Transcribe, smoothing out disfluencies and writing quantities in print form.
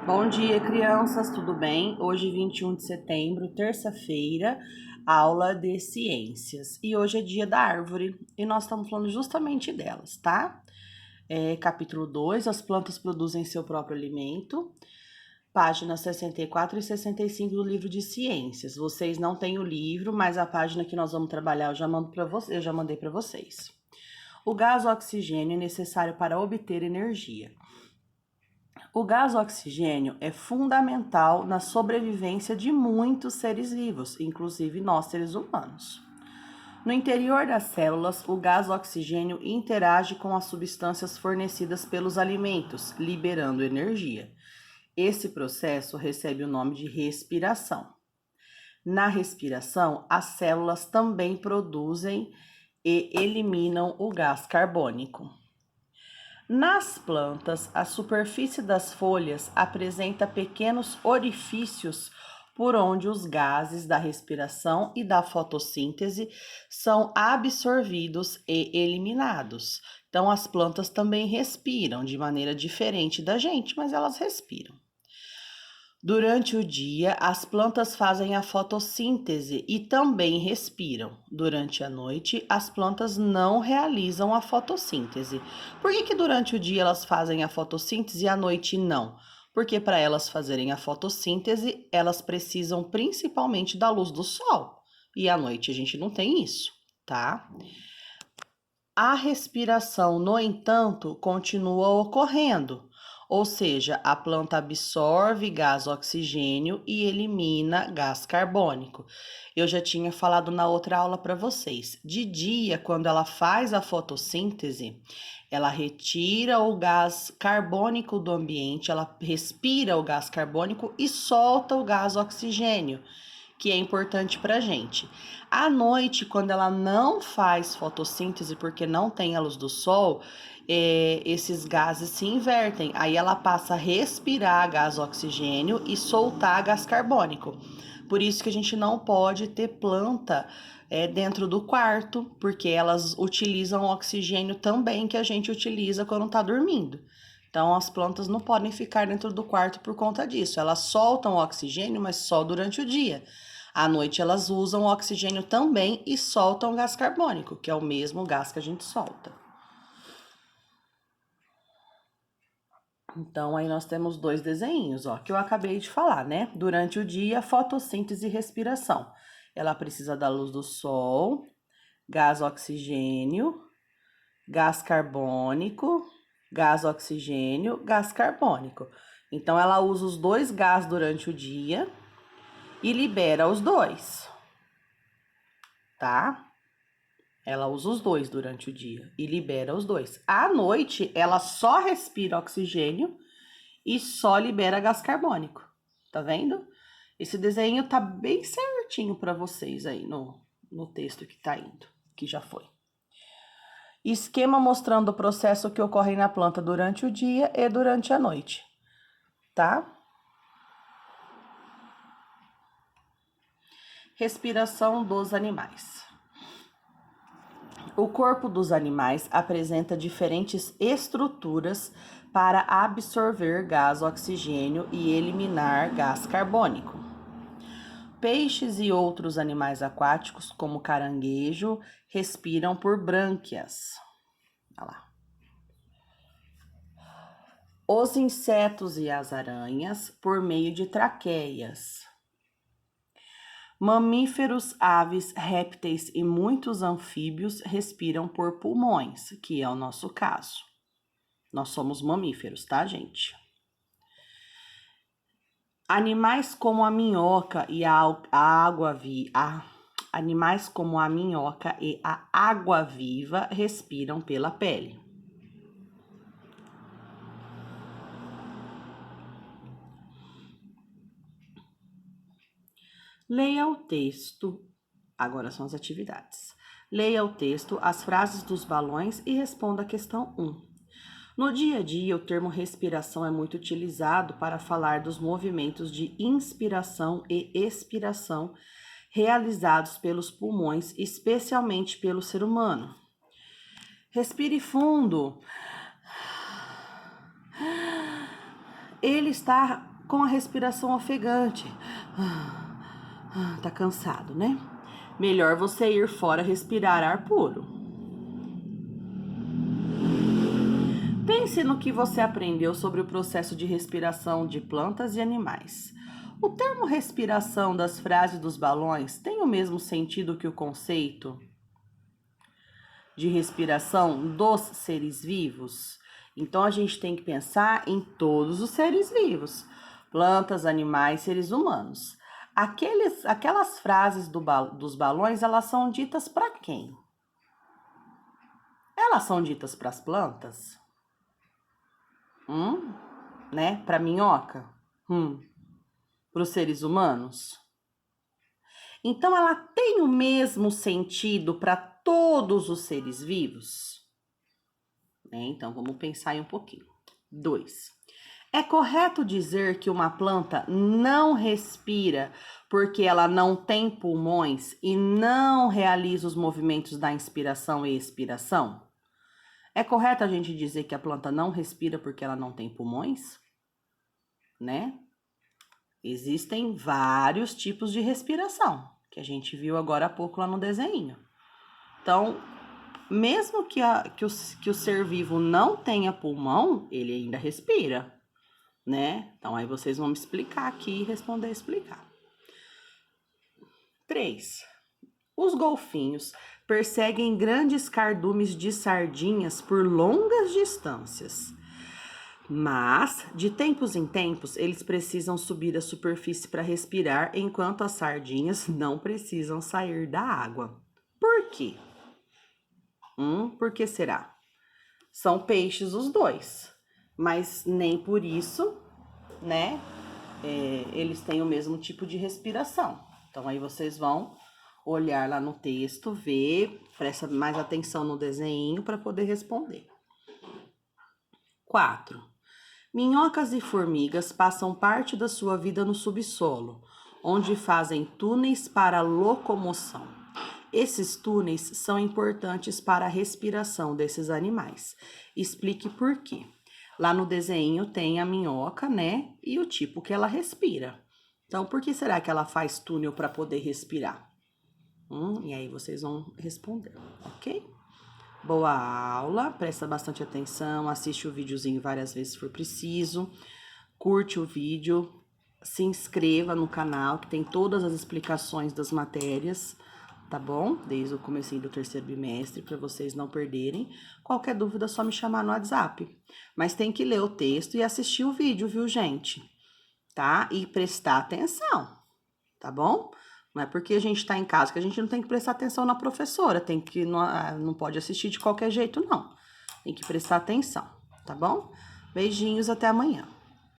Bom dia, crianças, tudo bem? Hoje, 21 de setembro, terça-feira, aula de ciências. E hoje é dia da árvore e nós estamos falando justamente delas, tá? Capítulo 2, as plantas produzem seu próprio alimento. Páginas 64 e 65 do livro de ciências. Vocês não têm o livro, mas a página que nós vamos trabalhar eu já mandei para vocês. O gás oxigênio é necessário para obter energia. O gás oxigênio é fundamental na sobrevivência de muitos seres vivos, inclusive nós seres humanos. No interior das células, o gás oxigênio interage com as substâncias fornecidas pelos alimentos, liberando energia. Esse processo recebe o nome de respiração. Na respiração, as células também produzem e eliminam o gás carbônico. Nas plantas, a superfície das folhas apresenta pequenos orifícios por onde os gases da respiração e da fotossíntese são absorvidos e eliminados. Então, as plantas também respiram de maneira diferente da gente, mas elas respiram. Durante o dia, as plantas fazem a fotossíntese e também respiram. Durante a noite, as plantas não realizam a fotossíntese. Por que durante o dia elas fazem a fotossíntese e à noite não? Porque para elas fazerem a fotossíntese, elas precisam principalmente da luz do sol. E à noite a gente não tem isso, tá? A respiração, no entanto, continua ocorrendo. Ou seja, a planta absorve gás oxigênio e elimina gás carbônico. Eu já tinha falado na outra aula para vocês. De dia, quando ela faz a fotossíntese, ela retira o gás carbônico do ambiente, ela respira o gás carbônico e solta o gás oxigênio, que é importante para a gente. À noite, quando ela não faz fotossíntese porque não tem a luz do sol, esses gases se invertem. Aí ela passa a respirar gás oxigênio e soltar gás carbônico. Por isso que a gente não pode ter planta dentro do quarto, porque elas utilizam o oxigênio também que a gente utiliza quando está dormindo. Então, as plantas não podem ficar dentro do quarto por conta disso. Elas soltam o oxigênio, mas só durante o dia. À noite, elas usam o oxigênio também e soltam gás carbônico, que é o mesmo gás que a gente solta. Então, aí nós temos dois desenhos, ó, que eu acabei de falar, né? Durante o dia, fotossíntese e respiração. Ela precisa da luz do sol, gás oxigênio, gás carbônico, gás oxigênio, gás carbônico. Então, ela usa os dois gases durante o dia e libera os dois, tá? Ela usa os dois durante o dia e libera os dois. À noite, ela só respira oxigênio e só libera gás carbônico. Tá vendo? Esse desenho tá bem certinho para vocês aí no texto que tá indo, que já foi. Esquema mostrando o processo que ocorre na planta durante o dia e durante a noite, tá? Respiração dos animais. O corpo dos animais apresenta diferentes estruturas para absorver gás oxigênio e eliminar gás carbônico. Peixes e outros animais aquáticos, como caranguejo, respiram por brânquias. Olha lá. Os insetos e as aranhas, por meio de traqueias. Mamíferos, aves, répteis e muitos anfíbios respiram por pulmões, que é o nosso caso. Nós somos mamíferos, tá, gente? Animais como a minhoca e animais como a minhoca e a água-viva respiram pela pele. Leia o texto. Agora são as atividades. Leia o texto, as frases dos balões e responda a questão 1. No dia a dia, o termo respiração é muito utilizado para falar dos movimentos de inspiração e expiração realizados pelos pulmões, especialmente pelo ser humano. Respire fundo. Ele está com a respiração ofegante. Tá cansado, né? Melhor você ir fora respirar ar puro. Pense no que você aprendeu sobre o processo de respiração de plantas e animais. O termo respiração das frases dos balões tem o mesmo sentido que o conceito de respiração dos seres vivos? Então a gente tem que pensar em todos os seres vivos, plantas, animais, seres humanos. Aquelas frases dos balões, elas são ditas para quem? Elas são ditas para as plantas? Né? Para minhoca? Para os seres humanos? Então ela tem o mesmo sentido para todos os seres vivos? Então vamos pensar aí um pouquinho. 2. É correto dizer que uma planta não respira porque ela não tem pulmões e não realiza os movimentos da inspiração e expiração? É correto a gente dizer que a planta não respira porque ela não tem pulmões? Né? Existem vários tipos de respiração, que a gente viu agora há pouco lá no desenho. Então, mesmo que o ser vivo não tenha pulmão, ele ainda respira, né? Então, aí vocês vão me explicar aqui e responder explicar. 3. Os golfinhos perseguem grandes cardumes de sardinhas por longas distâncias. Mas, de tempos em tempos, eles precisam subir à superfície para respirar, enquanto as sardinhas não precisam sair da água. Por quê? Por que será? São peixes os dois, mas nem por isso, né, eles têm o mesmo tipo de respiração. Então, aí vocês vão olhar lá no texto, ver, presta mais atenção no desenho para poder responder. 4. Minhocas e formigas passam parte da sua vida no subsolo, onde fazem túneis para locomoção. Esses túneis são importantes para a respiração desses animais. Explique por quê. Lá no desenho tem a minhoca, né? E o tipo que ela respira. Então, por que será que ela faz túnel para poder respirar? E aí vocês vão responder, ok? Boa aula, presta bastante atenção, assiste o videozinho várias vezes se for preciso, curte o vídeo, se inscreva no canal que tem todas as explicações das matérias, tá bom? Desde o comecinho do 3º bimestre, para vocês não perderem. Qualquer dúvida é só me chamar no WhatsApp. Mas tem que ler o texto e assistir o vídeo, viu, gente? Tá? E prestar atenção, tá bom? Não é porque a gente tá em casa que a gente não tem que prestar atenção na professora. Não pode assistir de qualquer jeito, não. Tem que prestar atenção, tá bom? Beijinhos, até amanhã.